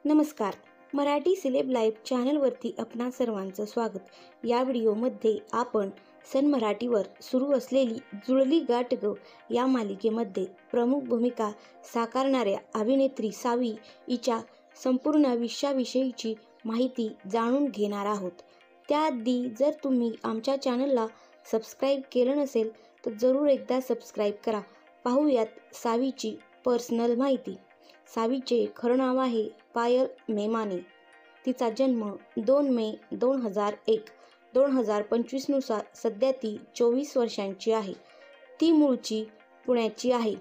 नमस्कार. Marathi celeb live चॅनलवरती आपणा सर्वांचं स्वागत. या व्हिडिओमध्ये आपण सन मराठीवर सुरू असलेली जुळली गाठ ग या मालिकेमध्ये प्रमुख भूमिका साकारणाऱ्या अभिनेत्री सावी हिच्या संपूर्ण आयुष्याविषयीची माहिती जाणून घेणार आहोत. त्याआधी जर तुम्ही आमच्या चॅनलला सबस्क्राईब केलं नसेल तर जरूर एकदा सबस्क्राईब करा. पाहूयात सावीची पर्सनल माहिती. सावीचे खरं नाव आहे पायल मेमाने. तिचा जन्म 2 मे 2001. 2025 नुसार सध्या ती 24 वर्षांची आहे. ती मूळची पुण्याची आहे.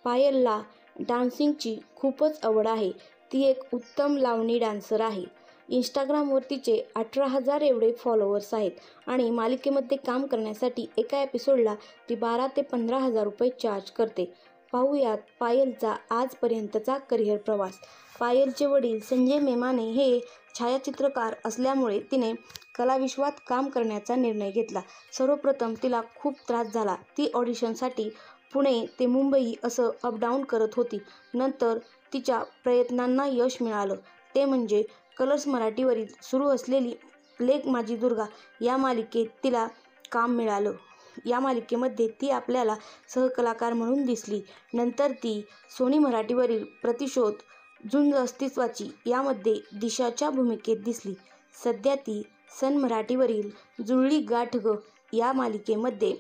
पायलला डान्सिंगची खूपच आवड आहे. ती एक उत्तम लावणी डान्सर आहे. इंस्टाग्रामवर तिचे 18,000 एवढे फॉलोअर्स आहेत आणि मालिकेमध्ये काम करण्यासाठी एका एपिसोडला ती 12,000 ते 15,000 रुपये चार्ज करते. पाहूयात पायलचा आजपर्यंतचा करिअर प्रवास. पायलचे वडील संजय मेमाने हे छायाचित्रकार असल्यामुळे तिने कलाविश्वात काम करण्याचा निर्णय घेतला. सर्वप्रथम तिला खूप त्रास झाला. ती ऑडिशनसाठी पुणे ते मुंबई असं अपडाऊन करत होती. नंतर तिच्या प्रयत्नांना यश मिळालं. ते म्हणजे कलर्स मराठीवरील सुरू असलेली लेक माझी दुर्गा या मालिकेत तिला काम मिळालं. या मालिकेमध्ये ती आपल्याला सहकलाकार म्हणून दिसली. नंतर ती सोनी मराठीवरील प्रतिशोध झुंज अस्तित्वाची यामध्ये दिशाच्या भूमिकेत दिसली. सध्या ती सन मराठीवरील जुळली गाठ ग या मालिकेमध्ये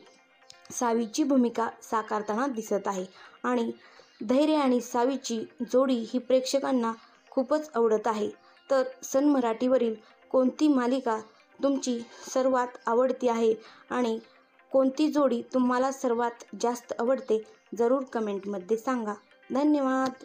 सावीची भूमिका साकारताना दिसत आहे आणि धैर्य आणि सावीची जोडी ही प्रेक्षकांना खूपच आवडत आहे. तर सन मराठीवरील कोणती मालिका तुमची सर्वात आवडती आहे आणि कोणती जोडी तुम्हाला सर्वात जास्त आवडते जरूर कमेंटमध्ये सांगा. धन्यवाद.